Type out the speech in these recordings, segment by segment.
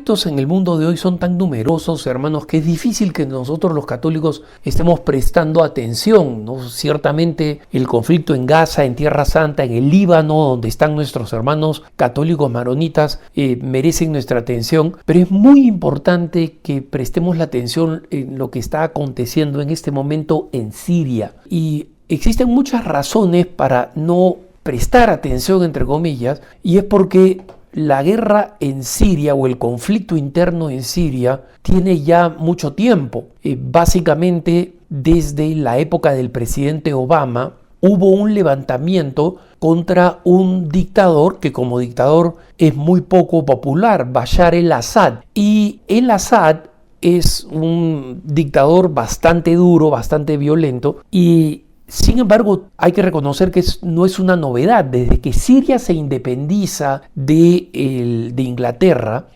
conflictos en el mundo de hoy son tan numerosos, hermanos, que es difícil que nosotros los católicos estemos prestando atención, ¿no? Ciertamente el conflicto en Gaza, en Tierra Santa, en el Líbano, donde están nuestros hermanos católicos maronitas, merecen nuestra atención, pero es muy importante que prestemos la atención en lo que está aconteciendo en este momento en Siria. Y existen muchas razones para no prestar atención, entre comillas, y es porque la guerra en Siria o el conflicto interno en Siria tiene ya mucho tiempo. Básicamente desde la época del presidente Obama hubo un levantamiento contra un dictador que como dictador es muy poco popular, Bashar el-Assad. Y el-Assad es un dictador bastante duro, bastante violento, y sin embargo, hay que reconocer que no es una novedad. Desde que Siria se independiza de Inglaterra,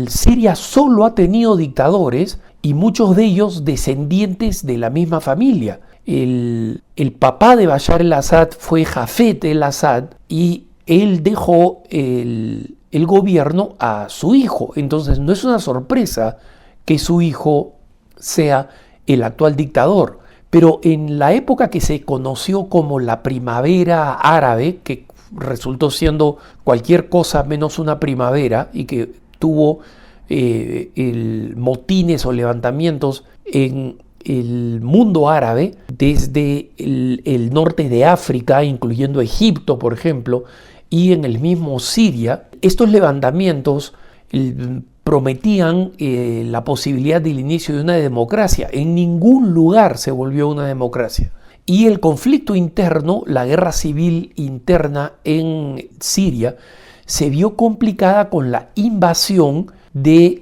Siria solo ha tenido dictadores y muchos de ellos descendientes de la misma familia. El papá de Bashar el-Assad fue Hafez el-Assad y él dejó el gobierno a su hijo. Entonces no es una sorpresa que su hijo sea el actual dictador. Pero en la época que se conoció como la primavera árabe, que resultó siendo cualquier cosa menos una primavera y que tuvo motines o levantamientos en el mundo árabe, desde el norte de África, incluyendo Egipto, por ejemplo, y en el mismo Siria, estos levantamientos prometían la posibilidad del inicio de una democracia. En ningún lugar se volvió una democracia. Y el conflicto interno, la guerra civil interna en Siria, se vio complicada con la invasión del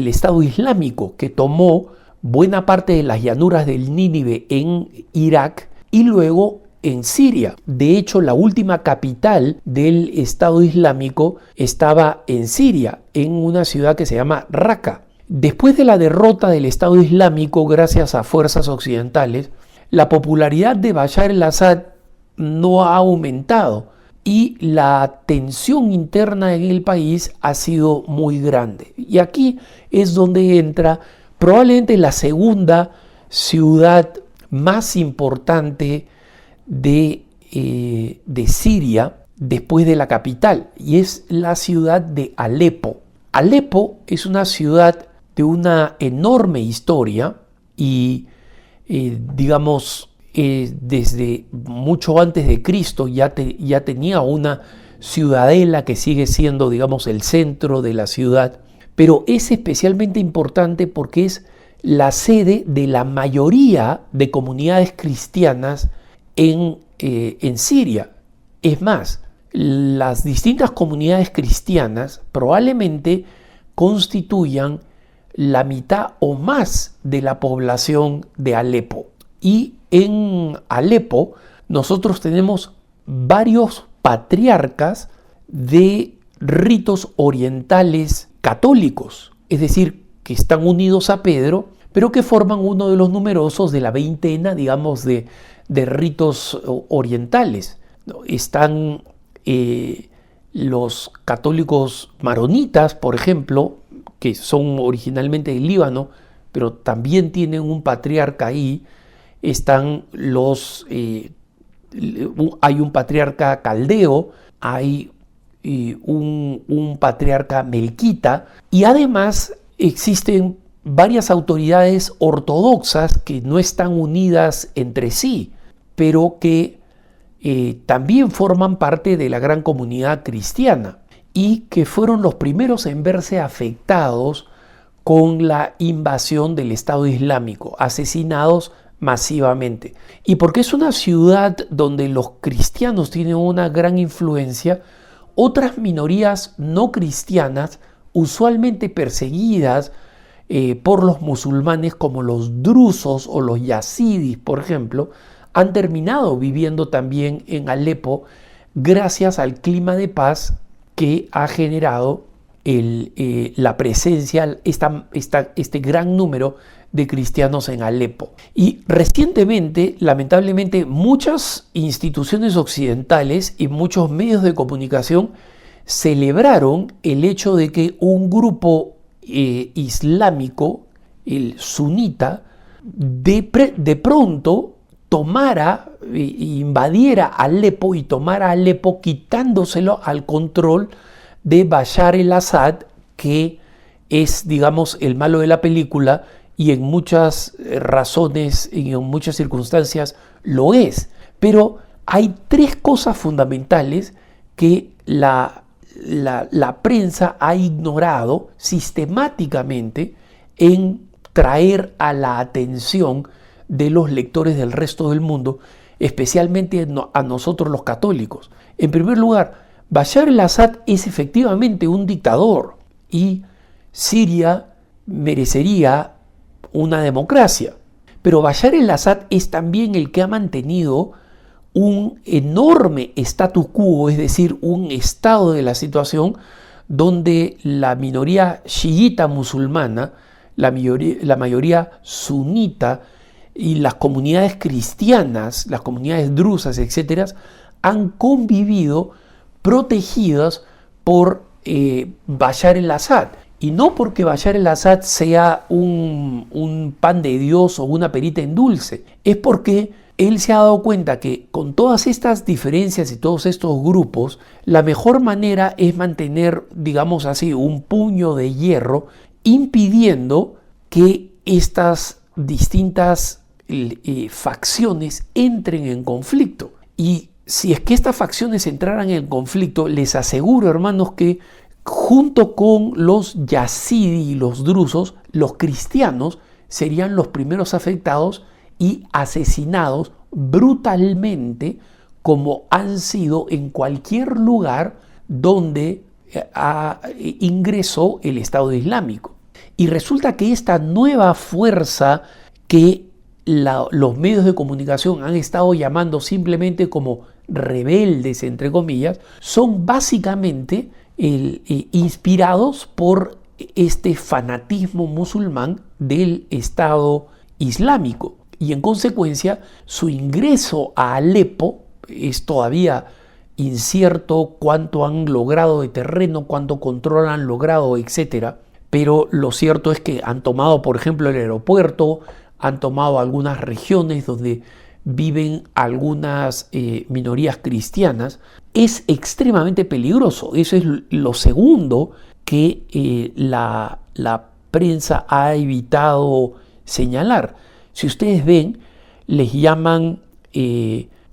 Estado Islámico, que tomó buena parte de las llanuras del Nínive en Irak y luego en Siria. De hecho, la última capital del Estado Islámico estaba en Siria, en una ciudad que se llama Raqqa. Después de la derrota del Estado Islámico gracias a fuerzas occidentales, la popularidad de Bashar el-Assad no ha aumentado y la tensión interna en el país ha sido muy grande. Y aquí es donde entra probablemente la segunda ciudad más importante de Siria después de la capital, y es la ciudad de Alepo. Alepo es una ciudad de una enorme historia y desde mucho antes de Cristo ya tenía una ciudadela que sigue siendo, el centro de la ciudad, pero es especialmente importante porque es la sede de la mayoría de comunidades cristianas en Siria. Es más, las distintas comunidades cristianas probablemente constituyan la mitad o más de la población de Alepo. Y en Alepo nosotros tenemos varios patriarcas de ritos orientales católicos, es decir, que están unidos a Pedro, pero que forman uno de los numerosos de la veintena, de ritos orientales. Están los católicos maronitas, por ejemplo, que son originalmente del Líbano, pero también tienen un patriarca ahí. Están hay un patriarca caldeo, hay un patriarca melquita, y además existen varias autoridades ortodoxas que no están unidas entre sí, pero que también forman parte de la gran comunidad cristiana y que fueron los primeros en verse afectados con la invasión del Estado Islámico, asesinados masivamente. Y porque es una ciudad donde los cristianos tienen una gran influencia, otras minorías no cristianas, usualmente perseguidas por los musulmanes, como los drusos o los yazidis, por ejemplo, han terminado viviendo también en Alepo gracias al clima de paz que ha generado la presencia, este gran número de cristianos en Alepo. Y recientemente, lamentablemente, muchas instituciones occidentales y muchos medios de comunicación celebraron el hecho de que un grupo islámico, el sunita, de pronto tomara, invadiera Alepo y tomara Alepo quitándoselo al control de Bashar el-Assad, que es, digamos, el malo de la película y en muchas razones y en muchas circunstancias lo es. Pero hay tres cosas fundamentales que la prensa ha ignorado sistemáticamente en traer a la atención de los lectores del resto del mundo, especialmente a nosotros los católicos. En primer lugar, Bashar el-Assad es efectivamente un dictador y Siria merecería una democracia. Pero Bashar el-Assad es también el que ha mantenido un enorme status quo, es decir, un estado de la situación donde la minoría chiita musulmana, la mayoría sunita y las comunidades cristianas, las comunidades drusas, etcétera, han convivido protegidas por Bashar el-Assad. Y no porque Bashar el-Assad sea un pan de Dios o una perita en dulce, es porque él se ha dado cuenta que con todas estas diferencias y todos estos grupos, la mejor manera es mantener, digamos así, un puño de hierro impidiendo que estas distintas facciones entren en conflicto. Y si es que estas facciones entraran en conflicto, les aseguro, hermanos, que junto con los yazidi y los drusos, los cristianos serían los primeros afectados y asesinados brutalmente, como han sido en cualquier lugar donde ingresó el Estado Islámico. Y resulta que esta nueva fuerza que los medios de comunicación han estado llamando simplemente como rebeldes, entre comillas, son básicamente inspirados por este fanatismo musulmán del Estado Islámico. Y en consecuencia, su ingreso a Alepo es todavía incierto, cuánto han logrado de terreno, cuánto control han logrado, etc. Pero lo cierto es que han tomado, por ejemplo, el aeropuerto, han tomado algunas regiones donde viven algunas minorías cristianas. Es extremadamente peligroso. Eso es lo segundo que la prensa ha evitado señalar. Si ustedes ven, les llaman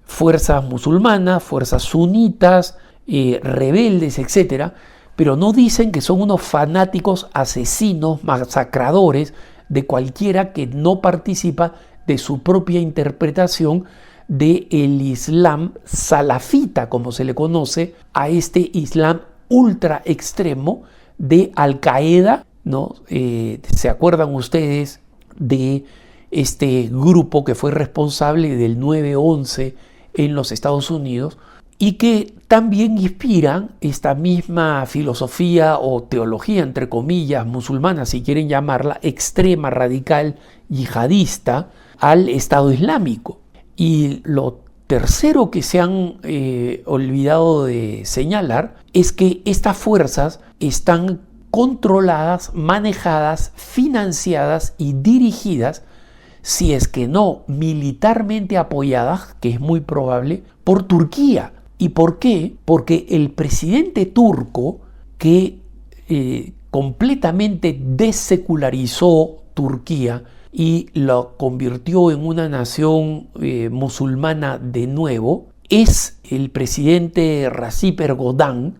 fuerzas musulmanas, fuerzas sunitas, rebeldes, etc. Pero no dicen que son unos fanáticos asesinos, masacradores de cualquiera que no participa de su propia interpretación del Islam salafita, como se le conoce a este Islam ultra extremo de Al-Qaeda, ¿no? ¿Se acuerdan ustedes de este grupo que fue responsable del 9/11 en los Estados Unidos y que también inspiran esta misma filosofía o teología, entre comillas, musulmana, si quieren llamarla, extrema, radical, yihadista, al Estado Islámico? Y lo tercero que se han olvidado de señalar es que estas fuerzas están controladas, manejadas, financiadas y dirigidas, si es que no militarmente apoyadas, que es muy probable, por Turquía. ¿Y por qué? Porque el presidente turco, que completamente desecularizó Turquía y lo convirtió en una nación musulmana de nuevo, es el presidente Recep Erdoğan.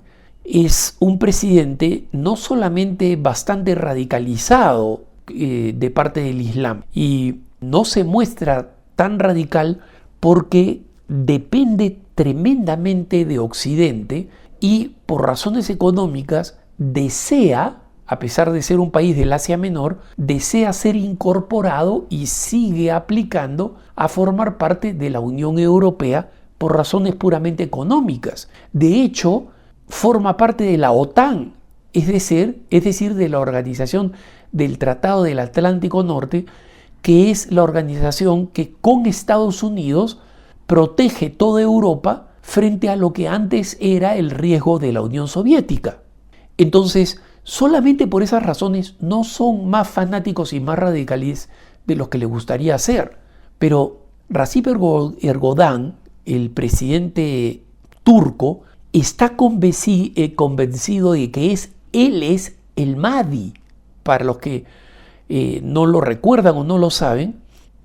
Es un presidente no solamente bastante radicalizado de parte del Islam, y no se muestra tan radical porque depende tremendamente de Occidente y por razones económicas desea, a pesar de ser un país del Asia Menor, desea ser incorporado y sigue aplicando a formar parte de la Unión Europea por razones puramente económicas. De hecho, forma parte de la OTAN, es decir, de la Organización del Tratado del Atlántico Norte, que es la organización que con Estados Unidos protege toda Europa frente a lo que antes era el riesgo de la Unión Soviética. Entonces, solamente por esas razones no son más fanáticos y más radicales de los que les gustaría ser. Pero Recep Erdoğan, el presidente turco, está convencido de que él es el Mahdi. Para los que no lo recuerdan o no lo saben,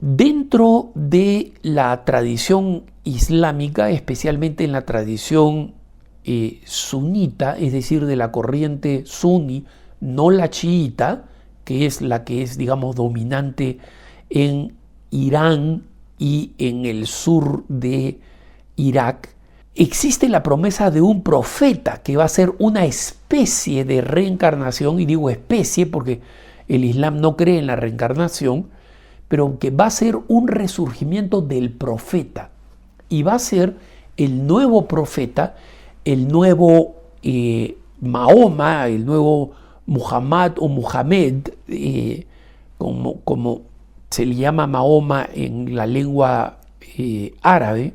dentro de la tradición islámica, especialmente en la tradición sunita, es decir, de la corriente suní, no la chiita, que es la que es, digamos, dominante en Irán y en el sur de Irak, existe la promesa de un profeta que va a ser una especie de reencarnación, y digo especie porque el Islam no cree en la reencarnación, pero que va a ser un resurgimiento del profeta, y va a ser el nuevo profeta, el nuevo Mahoma, el nuevo Muhammad o Muhammad, como se le llama Mahoma en la lengua árabe,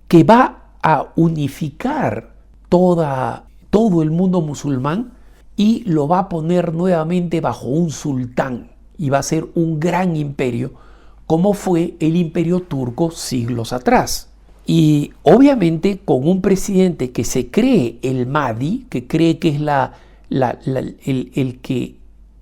que va a unificar todo el mundo musulmán y lo va a poner nuevamente bajo un sultán, y va a ser un gran imperio como fue el imperio turco siglos atrás. Y obviamente con un presidente que se cree el Mahdi, que cree que es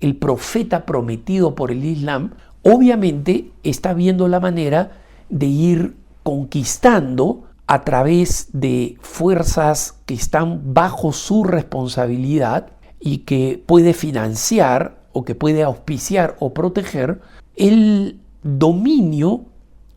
el profeta prometido por el Islam, obviamente está viendo la manera de ir conquistando a través de fuerzas que están bajo su responsabilidad y que puede financiar o que puede auspiciar o proteger el dominio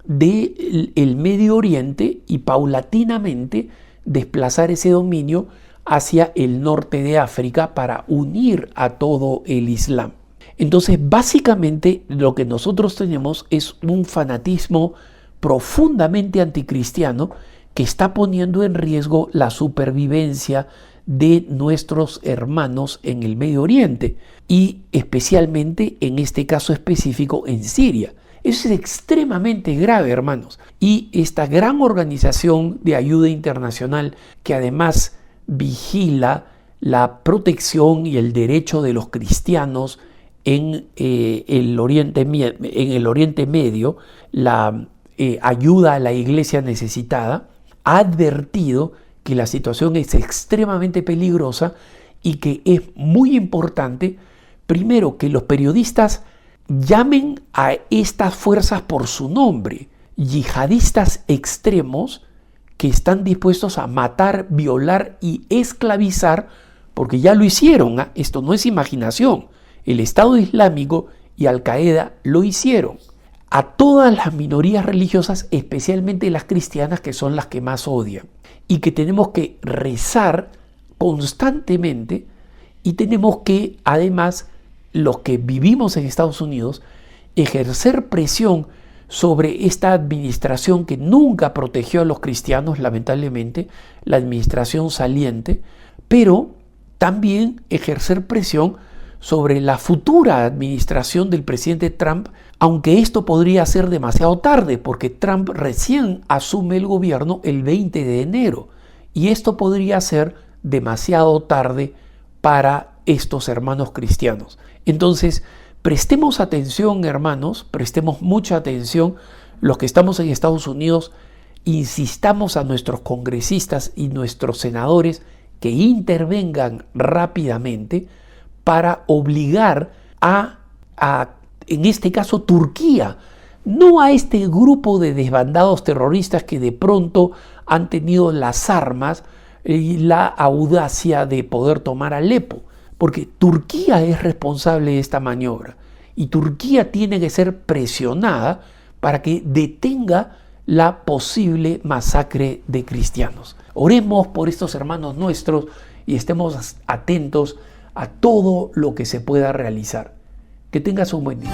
del Medio Oriente, y paulatinamente desplazar ese dominio hacia el norte de África para unir a todo el Islam. Entonces, básicamente lo que nosotros tenemos es un fanatismo profundamente anticristiano que está poniendo en riesgo la supervivencia de nuestros hermanos en el Medio Oriente, y especialmente en este caso específico en Siria. Eso es extremadamente grave, hermanos. Y esta gran organización de ayuda internacional, que además vigila la protección y el derecho de los cristianos en el Oriente Medio, la ayuda a la iglesia necesitada, ha advertido que la situación es extremadamente peligrosa y que es muy importante, primero, que los periodistas llamen a estas fuerzas por su nombre: yihadistas extremos que están dispuestos a matar, violar y esclavizar, porque ya lo hicieron. Esto no es imaginación. El Estado Islámico y Al-Qaeda lo hicieron a todas las minorías religiosas, especialmente las cristianas, que son las que más odian, y que tenemos que rezar constantemente, y tenemos que, además, los que vivimos en Estados Unidos, ejercer presión sobre esta administración que nunca protegió a los cristianos, lamentablemente, la administración saliente, pero también ejercer presión sobre la futura administración del presidente Trump, aunque esto podría ser demasiado tarde, porque Trump recién asume el gobierno el 20 de enero, y esto podría ser demasiado tarde para estos hermanos cristianos. Entonces, prestemos atención, hermanos, prestemos mucha atención. Los que estamos en Estados Unidos, insistamos a nuestros congresistas y nuestros senadores que intervengan rápidamente para obligar en este caso, Turquía, no a este grupo de desbandados terroristas que de pronto han tenido las armas y la audacia de poder tomar Alepo, porque Turquía es responsable de esta maniobra, y Turquía tiene que ser presionada para que detenga la posible masacre de cristianos. Oremos por estos hermanos nuestros y estemos atentos a todo lo que se pueda realizar. Que tengas un buen día.